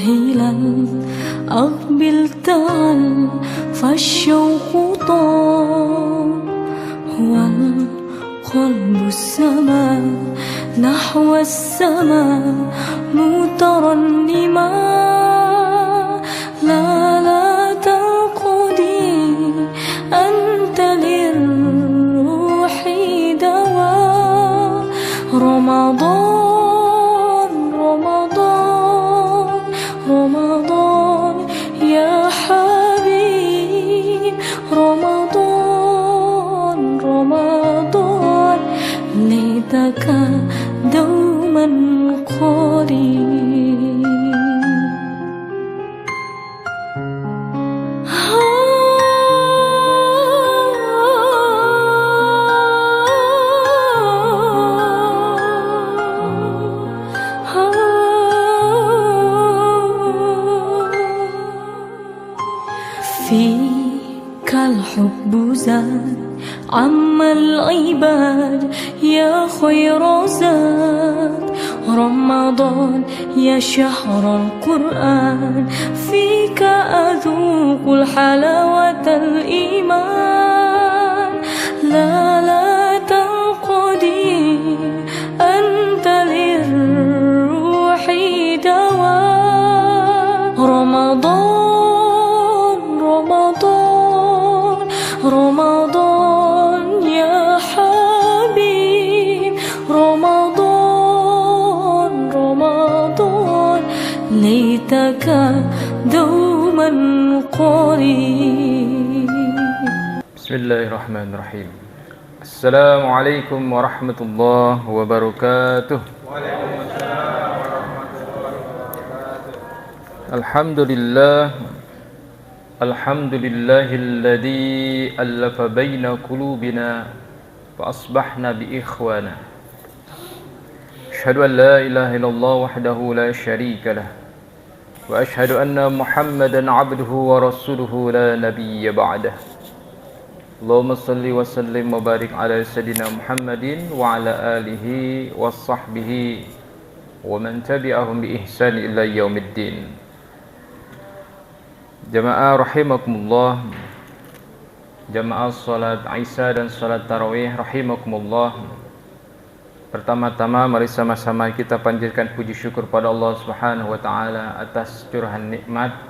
الهلال أقبل تعال فالشوق طال والقلب السماء نحو السماء مترنما لا تنقضي أنت للروح دواء رمضان رمضان رمضان يا حبيب رمضان رمضان ليتك دوما قريب فيك الحب زاد عم العباد يا خير زاد رمضان يا شهر القرآن فيك أذوق الحلاوة الإيمان لا تنقضي أنت للروح دواء رمضان رمضان رمضان يا حبيب رمضان رمضان ليتك دوما قريب. بسم الله الرحمن الرحيم. السلام عليكم ورحمة الله وبركاته. الحمد لله الحمد لله الذي ألف بين قلوبنا فأصبحنا بإخوانا أشهد أن لا إله إلا الله وحده لا شريك له وأشهد أن محمدا عبده ورسوله لا نبي بعده اللهم صل وسلم وبارك على سيدنا محمد وعلى آله وصحبه ومن تبعهم بإحسان إلى يوم الدين. Jamaah rahimakumullah, jamaah salat Isya dan salat tarawih rahimakumullah. Pertama-tama mari sama-sama kita panjatkan puji syukur pada Allah Subhanahu wa taala atas curahan nikmat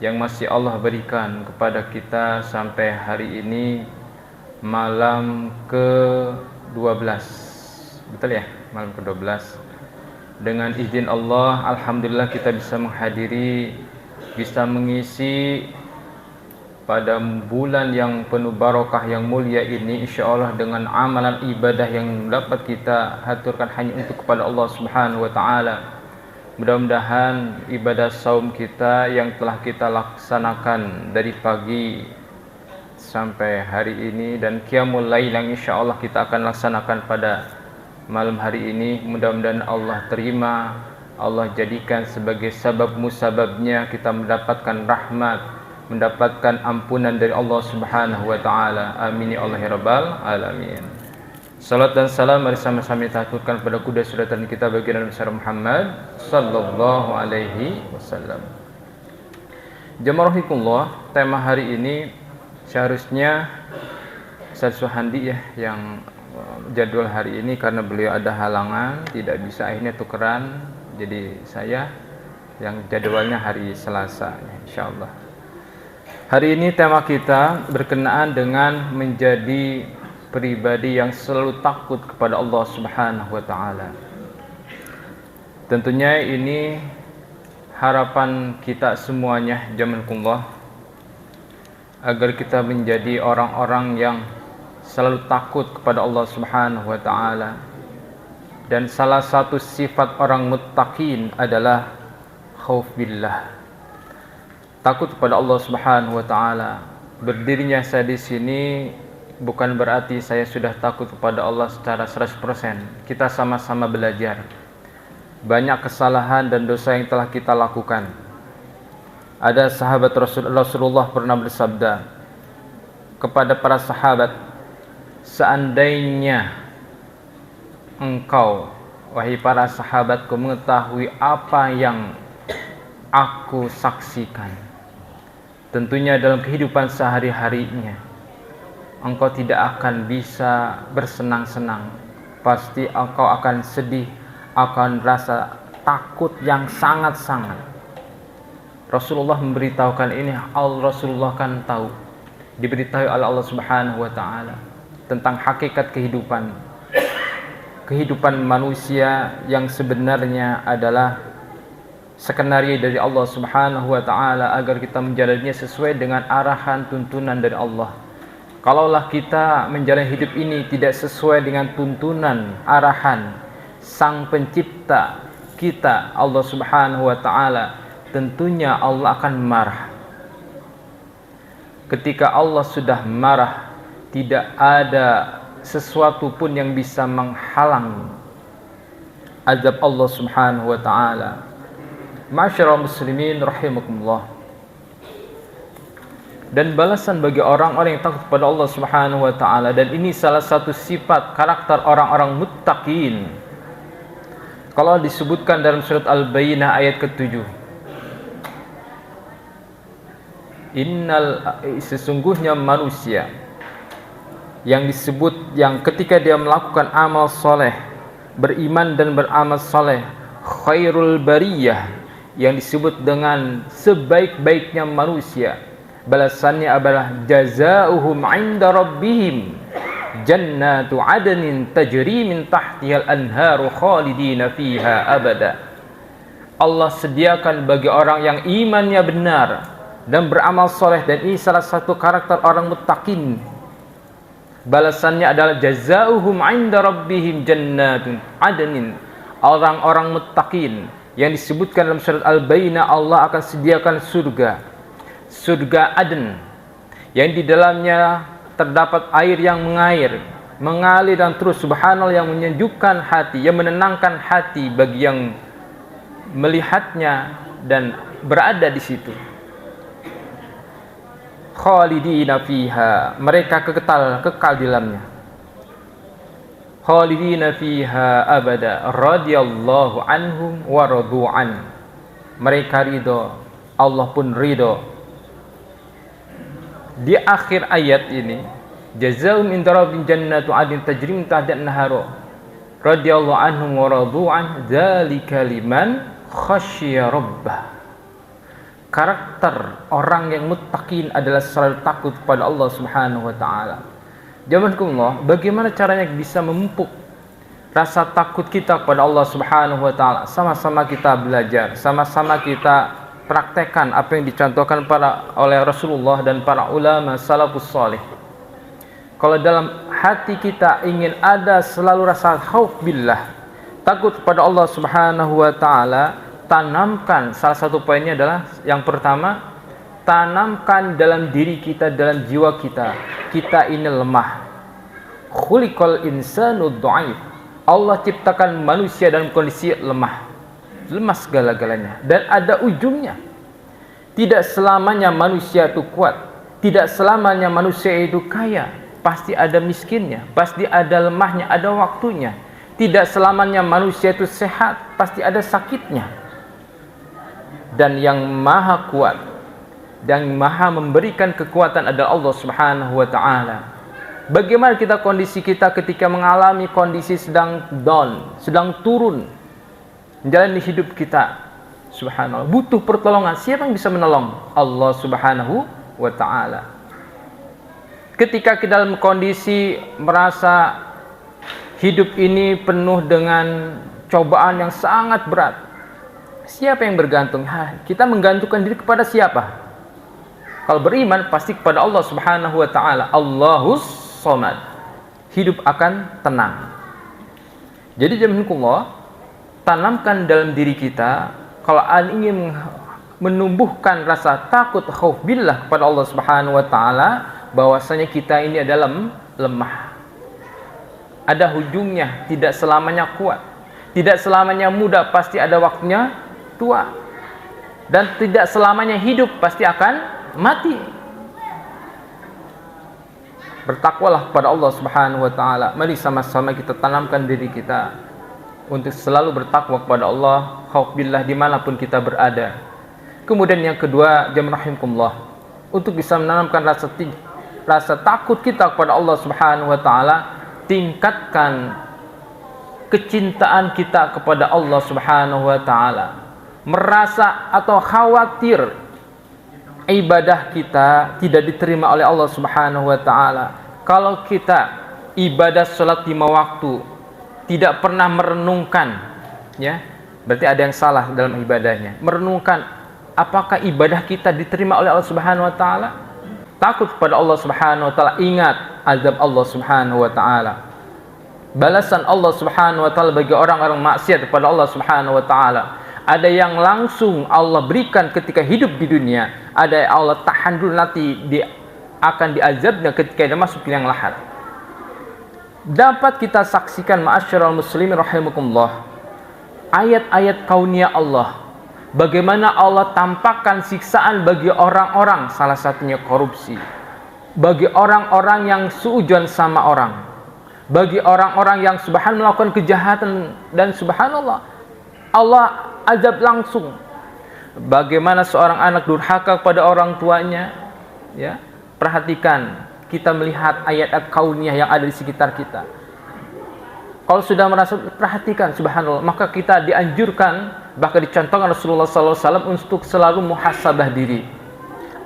yang masih Allah berikan kepada kita sampai hari ini malam ke-12. Betul ya? Malam ke-12. Dengan izin Allah, alhamdulillah kita bisa menghadiri, bisa mengisi pada bulan yang penuh barokah yang mulia ini insyaallah dengan amalan ibadah yang dapat kita haturkan hanya untuk kepada Allah Subhanahu wa taala. Mudah-mudahan ibadah saum kita yang telah kita laksanakan dari pagi sampai hari ini dan qiyamul lail yang insyaallah kita akan laksanakan pada malam hari ini, mudah-mudahan Allah terima, Allah jadikan sebagai sabab musababnya kita mendapatkan rahmat, mendapatkan ampunan dari Allah Subhanahu wa taala. Amin ya Allah ya rabbal alamin. Salat dan salam mari sama-sama kita haturkan pada kuda suratan kita bagi Nabi besar Muhammad sallallahu alaihi wasallam. Jamaah rahimakumullah, tema hari ini seharusnya Ustaz Suhandi ya yang jadwal hari ini karena beliau ada halangan tidak bisa, akhirnya tukeran. Jadi saya yang jadwalnya hari Selasa insyaallah. Hari ini tema kita berkenaan dengan menjadi pribadi yang selalu takut kepada Allah Subhanahu wa taala. Tentunya ini harapan kita semuanya jazakumullah agar kita menjadi orang-orang yang selalu takut kepada Allah Subhanahu wa taala. Dan salah satu sifat orang muttaqin adalah khauf billah, takut kepada Allah Subhanahu wa taala. Berdirinya saya di sini bukan berarti saya sudah takut kepada Allah secara 100%. Kita sama-sama belajar. Banyak kesalahan dan dosa yang telah kita lakukan. Ada sahabat Rasulullah pernah bersabda kepada para sahabat, seandainya engkau, wahai para sahabatku, mengetahui apa yang aku saksikan. Tentunya dalam kehidupan sehari-harinya engkau tidak akan bisa bersenang-senang. Pasti engkau akan sedih, akan rasa takut yang sangat-sangat. Rasulullah memberitahukan ini. Rasulullah kan tahu, diberitahu oleh Allah Subhanahu wa taala tentang hakikat kehidupan manusia yang sebenarnya adalah skenario dari Allah Subhanahu wa taala agar kita menjalaninya sesuai dengan arahan tuntunan dari Allah. Kalaulah kita menjalani hidup ini tidak sesuai dengan tuntunan arahan Sang Pencipta kita, Allah Subhanahu wa taala, tentunya Allah akan marah. Ketika Allah sudah marah, tidak ada sesuatu pun yang bisa menghalang azab Allah Subhanahu wa taala. Ma'asyiral muslimin rahimakumullah. Dan balasan bagi orang-orang yang takut kepada Allah Subhanahu wa taala, dan ini salah satu sifat karakter orang-orang muttaqin. Kalau disebutkan dalam surat Al-Bayyinah ayat ke-7, sesungguhnya manusia yang disebut, yang ketika dia melakukan amal soleh, beriman dan beramal soleh, khairul bariyah, yang disebut dengan sebaik-baiknya manusia, balasannya adalah jazaohum 'inda rabbihim jannatu 'adnin tajri min tahtihal anharu khalidina fiha abada. Allah sediakan bagi orang yang imannya benar dan beramal soleh, dan ini salah satu karakter orang muttaqin, balasannya adalah jazaohum 'inda rabbihim jannatun 'adnin. Orang-orang muttaqin yang disebutkan dalam surat Al-Bayyinah, Allah akan sediakan surga Aden, yang di dalamnya terdapat air yang mengalir dan terus, subhanallah, yang menyejukkan hati, yang menenangkan hati bagi yang melihatnya dan berada di situ. Khalidina fiha, mereka kekal di dalamnya. Khalidina fiha abada radhiyallahu anhum wa radu'an. Mereka ridho, Allah pun ridho. Di akhir ayat ini, jazaa'um inda rabbihim jannatu 'adnin tajri min tahtiha an-nahar radhiyallahu anhum wa radu'an dzalika liman khasyiya rabbah. Karakter orang yang muttaqin adalah selalu takut kepada Allah Subhanahu wa taala. Jazakumullah, bagaimana caranya bisa memupuk rasa takut kita kepada Allah Subhanahu wa taala? Sama-sama kita belajar, sama-sama kita praktekkan apa yang dicontohkan oleh Rasulullah dan para ulama salafus salih. Kalau dalam hati kita ingin ada selalu rasa khauf billah, takut kepada Allah Subhanahu wa taala, tanamkan, salah satu poinnya adalah yang pertama, tanamkan dalam diri kita, dalam jiwa kita, kita ini lemah. Khuliqal insanu dhaif. Allah ciptakan manusia dalam kondisi lemah segala-galanya, dan ada ujungnya. Tidak selamanya manusia itu kuat, tidak selamanya manusia itu kaya, pasti ada miskinnya, pasti ada lemahnya, ada waktunya. Tidak selamanya manusia itu sehat, pasti ada sakitnya. Dan yang maha kuat dan maha memberikan kekuatan adalah Allah Subhanahu wa ta'ala. Bagaimana kondisi kita ketika mengalami kondisi sedang down, sedang turun menjalani hidup kita? Subhanallah, butuh pertolongan. Siapa yang bisa menolong? Allah Subhanahu wa ta'ala. Ketika kita dalam kondisi merasa hidup ini penuh dengan cobaan yang sangat berat, siapa yang bergantung? Kita menggantungkan diri kepada siapa? Kalau beriman pasti kepada Allah Subhanahu wa taala. Allahus Somad. Hidup akan tenang. Jadi jazakumullah, tanamkan dalam diri kita, kalau ingin menumbuhkan rasa takut khauf billah kepada Allah Subhanahu wa taala, bahwasanya kita ini adalah lemah. Ada ujungnya, tidak selamanya kuat, tidak selamanya muda, pasti ada waktunya tua, dan tidak selamanya hidup, pasti akan mati. Bertakwalah kepada Allah Subhanahu wa taala. Mari sama-sama kita tanamkan diri kita untuk selalu bertakwa kepada Allah, khauf billah dimanapun kita berada. Kemudian yang kedua, jamaah rahimakumullah, untuk bisa menanamkan rasa takut kita kepada Allah Subhanahu wa taala, tingkatkan kecintaan kita kepada Allah Subhanahu wa taala. Merasa atau khawatir ibadah kita tidak diterima oleh Allah Subhanahu wa taala. Kalau kita ibadah salat 5 waktu tidak pernah merenungkan, ya, berarti ada yang salah dalam ibadahnya. Merenungkan apakah ibadah kita diterima oleh Allah Subhanahu wa taala? Takut kepada Allah Subhanahu wa taala, ingat azab Allah Subhanahu wa taala. Balasan Allah Subhanahu wa taala bagi orang-orang maksiat kepada Allah Subhanahu wa taala. Ada yang langsung Allah berikan ketika hidup di dunia, ada yang Allah tahan dulu, nanti akan diazabnya ketika dia masuk ke liang lahat. Dapat kita saksikan ma'asyiral muslimin rahimakumullah, ayat-ayat kauniyah Allah, bagaimana Allah tampakkan siksaan bagi orang-orang, salah satunya korupsi, bagi orang-orang yang suudzon sama orang, bagi orang-orang yang melakukan kejahatan, dan subhanallah Allah azab langsung. Bagaimana seorang anak durhaka kepada orang tuanya, ya, perhatikan, kita melihat ayat-ayat kauniyah yang ada di sekitar kita. Kalau sudah merasa, perhatikan, subhanallah, maka kita dianjurkan, bahkan dicontohkan Rasulullah SAW untuk selalu muhasabah diri.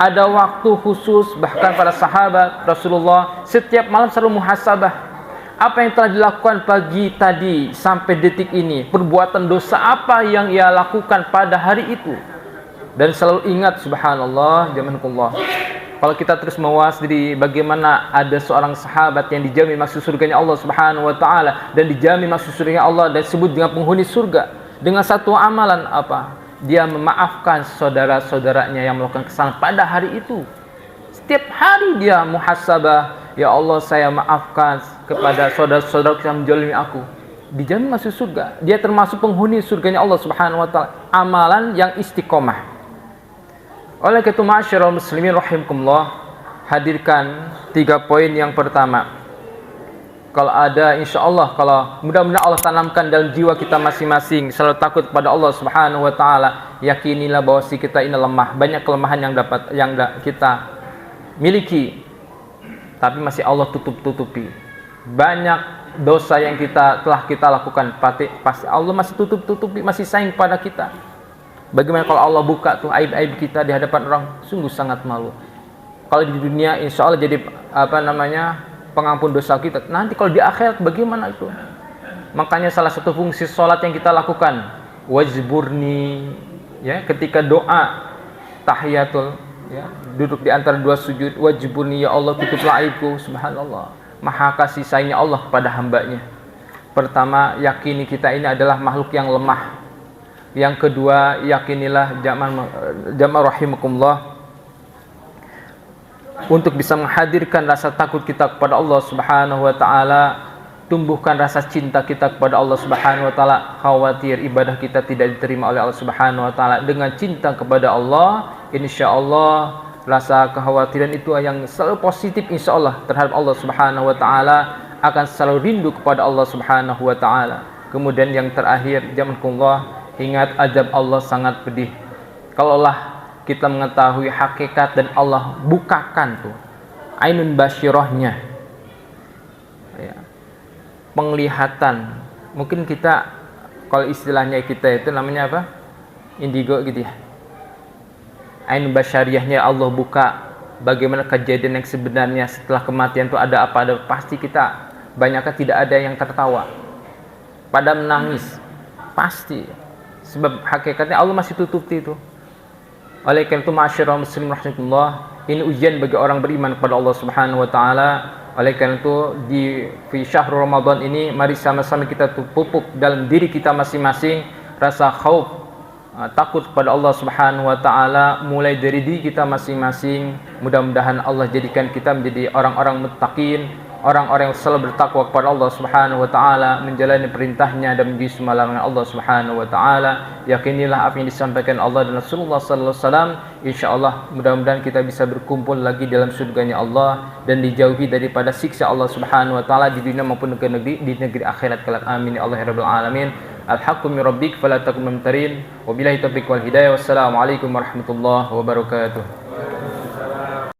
Ada waktu khusus, bahkan para sahabat Rasulullah setiap malam selalu muhasabah. Apa yang telah dilakukan pagi tadi sampai detik ini, perbuatan dosa apa yang ia lakukan pada hari itu. Dan selalu ingat, subhanallah, jamaahullah, kalau kita terus mawas diri, bagaimana ada seorang sahabat yang dijamin masuk surganya Allah Subhanahu wa taala, dan dijamin masuk surganya Allah dan disebut dengan penghuni surga dengan satu amalan apa? Dia memaafkan saudara-saudaranya yang melakukan kesalahan pada hari itu. Setiap hari dia muhasabah, ya Allah, saya maafkan kepada saudara-saudara yang menzalimi aku. Dijamin masuk surga. Dia termasuk penghuni surganya Allah Subhanahu wa taala. Amalan yang istiqomah. Oleh karena itu ma'asyiral muslimin rahimakumullah, hadirkan 3 poin. Yang pertama, kalau ada, insyaallah, kalau mudah-mudahan Allah tanamkan dalam jiwa kita masing-masing selalu takut kepada Allah Subhanahu wa taala, yakinilah bahwa si kita ini lemah, banyak kelemahan yang kita miliki, tapi masih Allah tutup-tutupi. Banyak dosa yang telah kita lakukan, pasti Allah masih tutup-tutupi, masih sayang pada kita. Bagaimana kalau Allah buka tuh aib-aib kita di hadapan orang, sungguh sangat malu. Kalau di dunia insya Allah jadi pengampun dosa kita, nanti kalau di akhirat bagaimana itu? Makanya salah satu fungsi sholat yang kita lakukan, wajburni, ya, ketika doa tahiyatul, ya, duduk di antara 2 sujud, wajburni, ya Allah tutuplah aibku, subhanallah. Maha kasih sayangnya Allah kepada hambanya. Pertama, yakini kita ini adalah makhluk yang lemah. Yang kedua, yakinilah jamaah rahimakumullah, untuk bisa menghadirkan rasa takut kita kepada Allah Subhanahu wa taala, tumbuhkan rasa cinta kita kepada Allah Subhanahu wa taala. Khawatir ibadah kita tidak diterima oleh Allah Subhanahu wa taala. Dengan cinta kepada Allah, insyaallah rasa kekhawatiran itu yang selalu positif insyaallah terhadap Allah Subhanahu wa taala, akan selalu rindu kepada Allah Subhanahu wa taala. Kemudian yang terakhir, jamaahullah, ingat azab Allah sangat pedih. Kalaulah kita mengetahui hakikat dan Allah bukakan tuh ainun basyirahnya, ya, penglihatan. Mungkin kita, kalau istilahnya kita itu namanya apa? Indigo gitu ya. Ainun basyariyahnya Allah buka, bagaimana kejadian yang sebenarnya setelah kematian itu ada apa? Ada, pasti kita banyaknya tidak ada yang tertawa, pada menangis, pasti. Sebab hakikatnya Allah masih tutup itu. Oleh karena itu ma'asyiral muslimin rahimakumullah, ini ujian bagi orang beriman kepada Allah Subhanahu wa taala. Oleh karena itu di syahrul Ramadan ini, mari sama-sama kita pupuk dalam diri kita masing-masing rasa khauf, takut kepada Allah Subhanahu wa taala, mulai dari diri kita masing-masing. Mudah-mudahan Allah jadikan kita menjadi orang-orang muttaqin, orang-orang yang selalu bertakwa kepada Allah Subhanahu wa taala, menjalani perintahnya dan menjauhi semua larangan Allah Subhanahu wa taala. Yakinilah apa yang disampaikan Allah dan Rasulullah sallallahu alaihi wasallam. Insyaallah mudah-mudahan kita bisa berkumpul lagi dalam surganya Allah dan dijauhi daripada siksa Allah Subhanahu wa taala di dunia maupun di negeri akhirat kelak. Amin ya Allah ya rabbal alamin. Al-haqqu min rabbik fala takun mumtarin. Wabillahi taufiq wal hidayah. Wassalamualaikum warahmatullahi wabarakatuh.